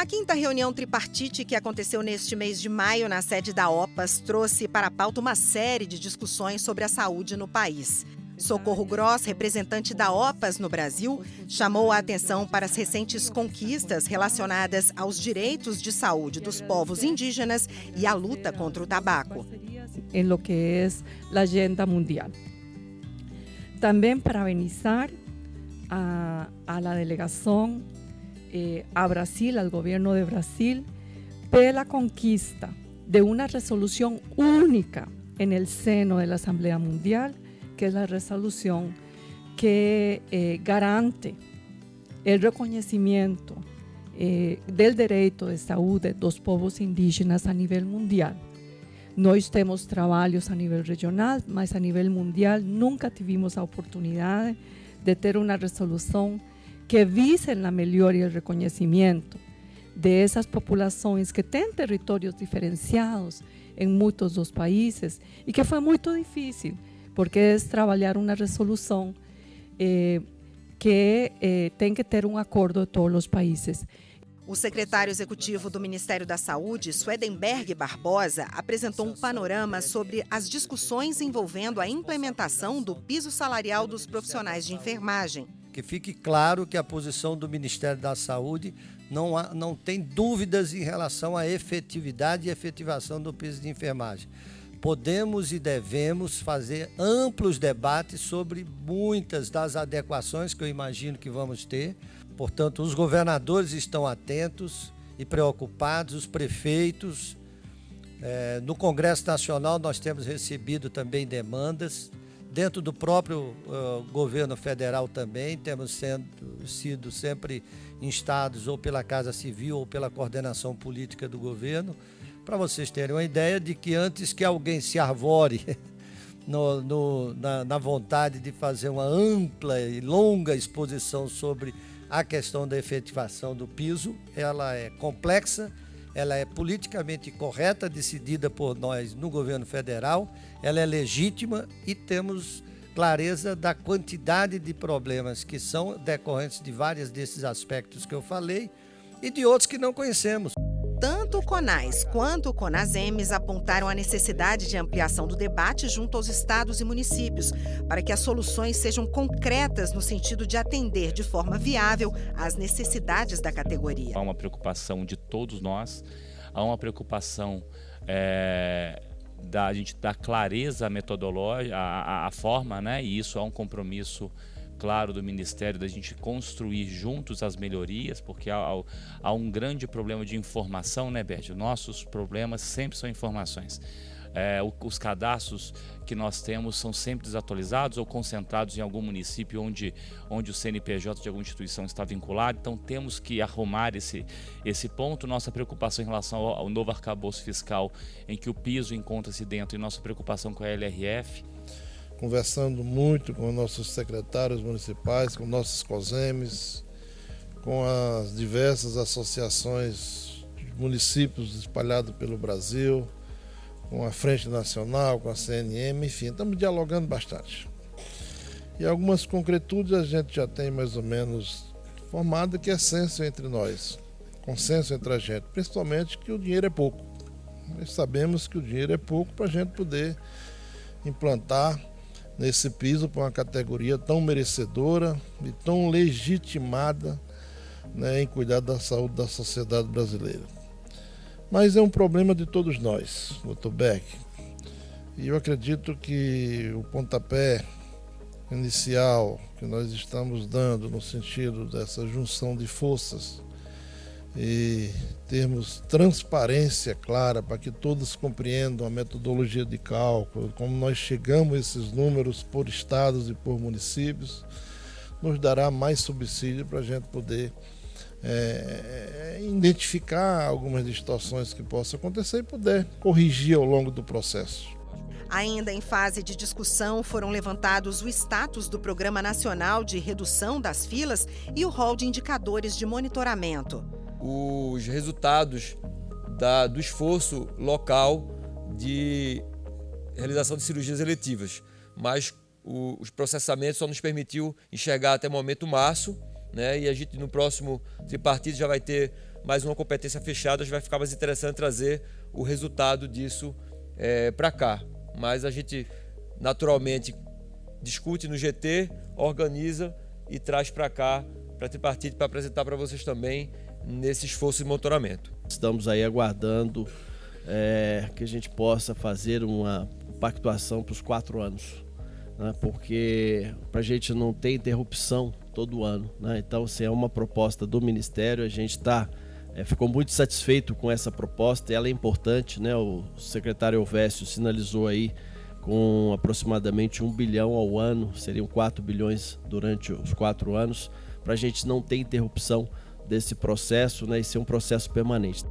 A quinta reunião tripartite que aconteceu neste mês de maio na sede da OPAS trouxe para a pauta uma série de discussões sobre a saúde no país. Socorro Gross, representante da OPAS no Brasil, chamou a atenção para as recentes conquistas relacionadas aos direitos de saúde dos povos indígenas e à luta contra o tabaco. Em lo que é a agenda mundial. Também parabenizar a la delegação a Brasil, al gobierno de Brasil, pela conquista de una resolución única en el seno de la Asamblea Mundial, que es la resolución que garante el reconocimiento del derecho de saúde dos povos indígenas a nivel mundial. Nós temos trabalhos a nível regional, mas a nível mundial nunca tivemos a oportunidade de ter uma resolução que vise a melhora e o reconhecimento de essas populações que têm territórios diferenciados em muitos dos países e que foi muito difícil, porque é trabalhar uma resolução que tem que ter um acordo de todos os países. O secretário executivo do Ministério da Saúde, Swedenberg Barbosa, apresentou um panorama sobre as discussões envolvendo a implementação do piso salarial dos profissionais de enfermagem. Que fique claro que a posição do Ministério da Saúde não tem dúvidas em relação à efetividade e efetivação do piso de enfermagem. Podemos e devemos fazer amplos debates sobre muitas das adequações que eu imagino que vamos ter. Portanto, os governadores estão atentos e preocupados, os prefeitos. No Congresso Nacional nós temos recebido também demandas. Dentro do próprio governo federal também temos sido sempre instados ou pela Casa Civil ou pela coordenação política do governo, para vocês terem uma ideia de que antes que alguém se arvore na vontade de fazer uma ampla e longa exposição sobre a questão da efetivação do piso, ela é complexa, ela é politicamente correta, decidida por nós no governo federal, ela é legítima e temos clareza da quantidade de problemas que são decorrentes de vários desses aspectos que eu falei e de outros que não conhecemos. Tanto o CONAS quanto o CONASEMES apontaram a necessidade de ampliação do debate junto aos estados e municípios, para que as soluções sejam concretas no sentido de atender de forma viável às necessidades da categoria. Há uma preocupação de todos nós, há uma preocupação da gente dar clareza metodológica, a forma, né? E isso é um compromisso claro do Ministério, da gente construir juntos as melhorias, porque há um grande problema de informação, né, Beth? Nossos problemas sempre são informações. Os cadastros que nós temos são sempre desatualizados ou concentrados em algum município onde o CNPJ de alguma instituição está vinculado, então temos que arrumar esse ponto. Nossa preocupação em relação ao novo arcabouço fiscal, em que o piso encontra-se dentro, e nossa preocupação com a LRF. Conversando muito com nossos secretários municipais, com nossos COSEMES, com as diversas associações de municípios espalhados pelo Brasil, com a Frente Nacional, com a CNM, enfim, estamos dialogando bastante. E algumas concretudes a gente já tem mais ou menos formado, que é senso entre nós, consenso entre a gente, principalmente que o dinheiro é pouco. Nós sabemos que o dinheiro é pouco para a gente poder implantar nesse piso para uma categoria tão merecedora e tão legitimada, né, em cuidar da saúde da sociedade brasileira. Mas é um problema de todos nós, Dr. Beck. E eu acredito que o pontapé inicial que nós estamos dando no sentido dessa junção de forças e termos transparência clara para que todos compreendam a metodologia de cálculo, como nós chegamos a esses números por estados e por municípios, nos dará mais subsídio para a gente poder identificar algumas distorções que possam acontecer e poder corrigir ao longo do processo. Ainda em fase de discussão, foram levantados o status do Programa Nacional de Redução das Filas e o rol de indicadores de monitoramento. Os resultados do esforço local de realização de cirurgias eletivas, mas os processamentos só nos permitiu enxergar até o momento março, né? E a gente no próximo tripartite já vai ter mas uma competência fechada vai ficar mais interessante trazer o resultado disso para cá. Mas a gente naturalmente discute no GT, organiza e traz para cá, para tripartite, para apresentar para vocês também nesse esforço de monitoramento. Estamos aí aguardando que a gente possa fazer uma pactuação para os 4 anos, né? Porque para a gente não ter interrupção todo ano, né? Então, se é uma proposta do Ministério, a gente ficou muito satisfeito com essa proposta, ela é importante, né? O secretário Elvésio sinalizou aí com aproximadamente 1 bilhão ao ano, seriam 4 bilhões durante os 4 anos, para a gente não ter interrupção desse processo, né? E ser um processo permanente.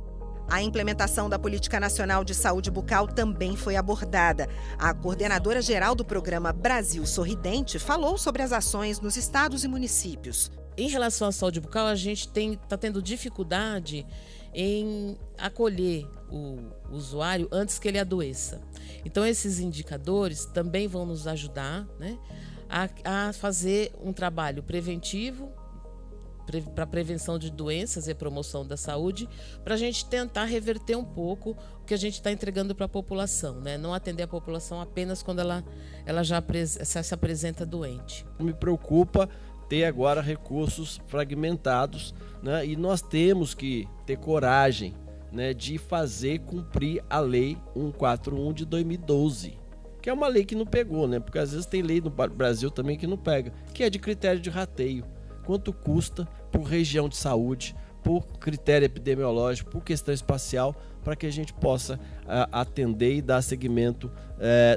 A implementação da Política Nacional de Saúde Bucal também foi abordada. A coordenadora-geral do programa Brasil Sorridente falou sobre as ações nos estados e municípios. Em relação à saúde bucal, a gente está tendo dificuldade em acolher o usuário antes que ele adoeça. Então, esses indicadores também vão nos ajudar, né, a fazer um trabalho preventivo para prevenção de doenças e promoção da saúde, para a gente tentar reverter um pouco o que a gente está entregando para a população, né? Não atender a população apenas quando ela já se apresenta doente. Me preocupa ter agora recursos fragmentados, né? E nós temos que ter coragem, né, de fazer cumprir a Lei 141 de 2012, que é uma lei que não pegou, né? Porque às vezes tem lei no Brasil também que não pega, que é de critério de rateio. Quanto custa por região de saúde, por critério epidemiológico, por questão espacial, para que a gente possa atender e dar seguimento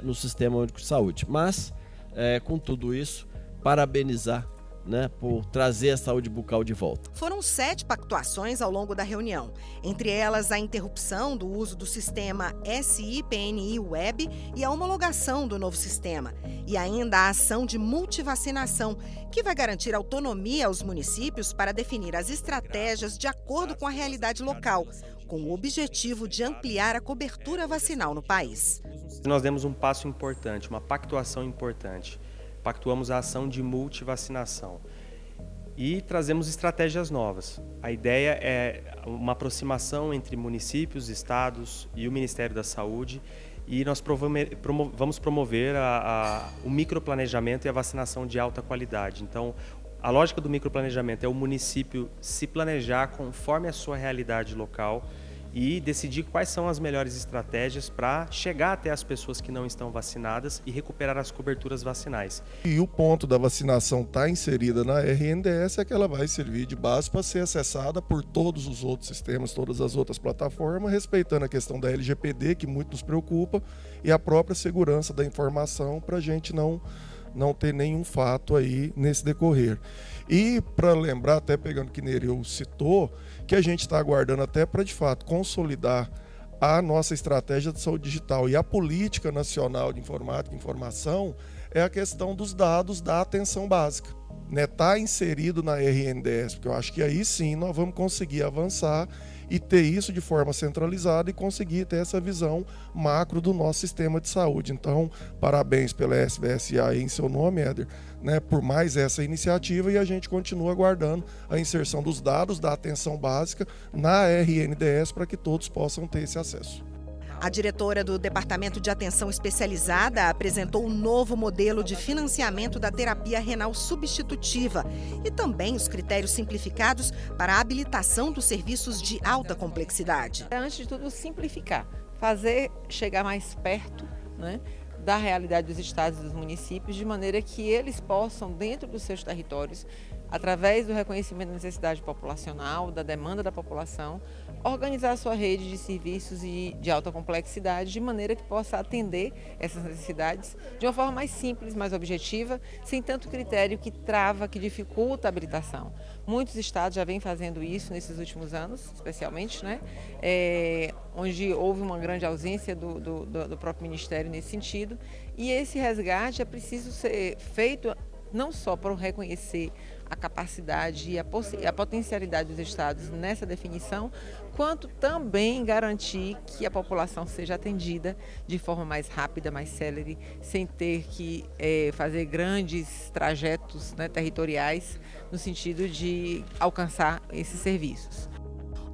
no Sistema Único de Saúde. Mas, com tudo isso, parabenizar, né, por trazer a saúde bucal de volta. Foram 7 pactuações ao longo da reunião, entre elas a interrupção do uso do sistema SI-PNI Web e a homologação do novo sistema, e ainda a ação de multivacinação, que vai garantir autonomia aos municípios para definir as estratégias de acordo com a realidade local, com o objetivo de ampliar a cobertura vacinal no país. Nós demos um passo importante, uma pactuação importante. Pactuamos a ação de multivacinação e trazemos estratégias novas. A ideia é uma aproximação entre municípios, estados e o Ministério da Saúde, e nós vamos promover o microplanejamento e a vacinação de alta qualidade. Então, a lógica do microplanejamento é o município se planejar conforme a sua realidade local e decidir quais são as melhores estratégias para chegar até as pessoas que não estão vacinadas e recuperar as coberturas vacinais. E o ponto da vacinação está inserida na RNDS é que ela vai servir de base para ser acessada por todos os outros sistemas, todas as outras plataformas, respeitando a questão da LGPD, que muito nos preocupa, e a própria segurança da informação para a gente não ter nenhum fato aí nesse decorrer. E para lembrar, até pegando que Nereu citou, que a gente está aguardando até para, de fato, consolidar a nossa estratégia de saúde digital e a política nacional de informática e informação, é a questão dos dados da atenção básica. Tá inserido na RNDS, porque eu acho que aí sim nós vamos conseguir avançar e ter isso de forma centralizada e conseguir ter essa visão macro do nosso sistema de saúde. Então, parabéns pela SBSA em seu nome, Éder, né, por mais essa iniciativa, e a gente continua aguardando a inserção dos dados da atenção básica na RNDS para que todos possam ter esse acesso. A diretora do Departamento de Atenção Especializada apresentou um novo modelo de financiamento da terapia renal substitutiva e também os critérios simplificados para a habilitação dos serviços de alta complexidade. Antes de tudo, simplificar, fazer chegar mais perto, né, da realidade dos estados e dos municípios, de maneira que eles possam, dentro dos seus territórios, através do reconhecimento da necessidade populacional, da demanda da população, organizar a sua rede de serviços de alta complexidade, de maneira que possa atender essas necessidades de uma forma mais simples, mais objetiva, sem tanto critério que trava, que dificulta a habilitação. Muitos estados já vêm fazendo isso nesses últimos anos, especialmente, né? Onde houve uma grande ausência do próprio Ministério nesse sentido, e esse resgate é preciso ser feito não só para reconhecer a capacidade e a potencialidade dos estados nessa definição, quanto também garantir que a população seja atendida de forma mais rápida, mais célere, sem ter que fazer grandes trajetos, né, territoriais, no sentido de alcançar esses serviços.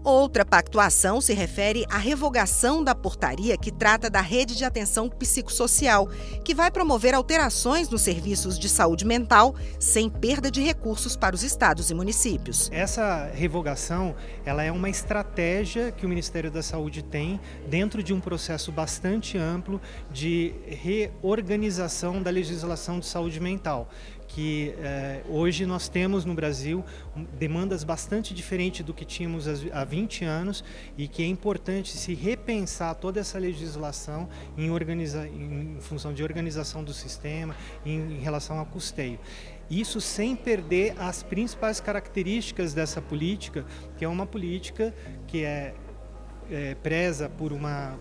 Outra pactuação se refere à revogação da portaria que trata da rede de atenção psicossocial, que vai promover alterações nos serviços de saúde mental sem perda de recursos para os estados e municípios. Essa revogação, ela é uma estratégia que o Ministério da Saúde tem dentro de um processo bastante amplo de reorganização da legislação de saúde mental, que hoje nós temos no Brasil demandas bastante diferentes do que tínhamos há 20 anos e que é importante se repensar toda essa legislação em função de organização do sistema, em relação ao custeio. Isso sem perder as principais características dessa política, que é uma política que preza por uma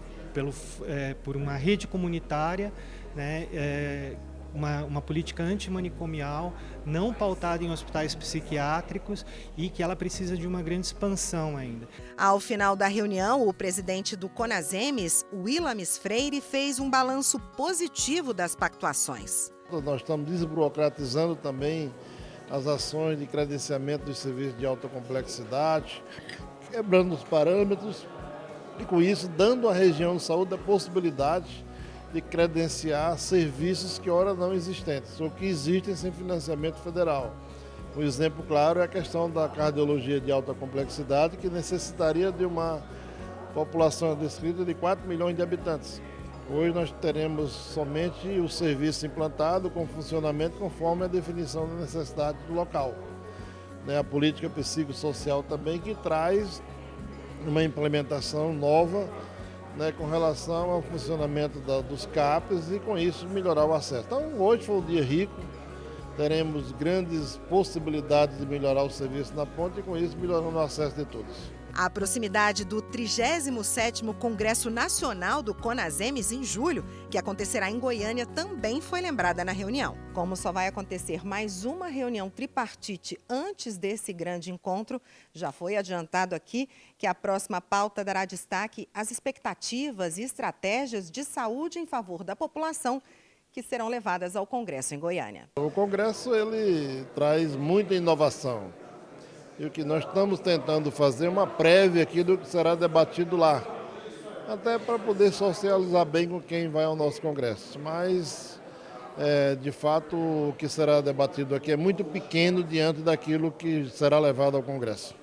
rede comunitária, né, uma política antimanicomial, não pautada em hospitais psiquiátricos e que ela precisa de uma grande expansão ainda. Ao final da reunião, o presidente do CONASEMES, Willames Freire, fez um balanço positivo das pactuações. Nós estamos desburocratizando também as ações de credenciamento dos serviços de alta complexidade, quebrando os parâmetros e, com isso, dando à região de saúde a possibilidade de credenciar serviços que ora não existentes, ou que existem sem financiamento federal. Um exemplo claro é a questão da cardiologia de alta complexidade, que necessitaria de uma população descrita de 4 milhões de habitantes. Hoje nós teremos somente o serviço implantado com funcionamento conforme a definição da necessidade do local. A política psicossocial também, que traz uma implementação nova, com relação ao funcionamento dos CAPs e, com isso, melhorar o acesso. Então, hoje foi um dia rico, teremos grandes possibilidades de melhorar o serviço na ponte e, com isso, melhorando o acesso de todos. A proximidade do 37º Congresso Nacional do CONASEMES em julho, que acontecerá em Goiânia, também foi lembrada na reunião. Como só vai acontecer mais uma reunião tripartite antes desse grande encontro, já foi adiantado aqui que a próxima pauta dará destaque às expectativas e estratégias de saúde em favor da população que serão levadas ao Congresso em Goiânia. O Congresso ele traz muita inovação. E o que nós estamos tentando fazer é uma prévia aqui do que será debatido lá, até para poder socializar bem com quem vai ao nosso congresso. Mas, de fato, o que será debatido aqui é muito pequeno diante daquilo que será levado ao congresso.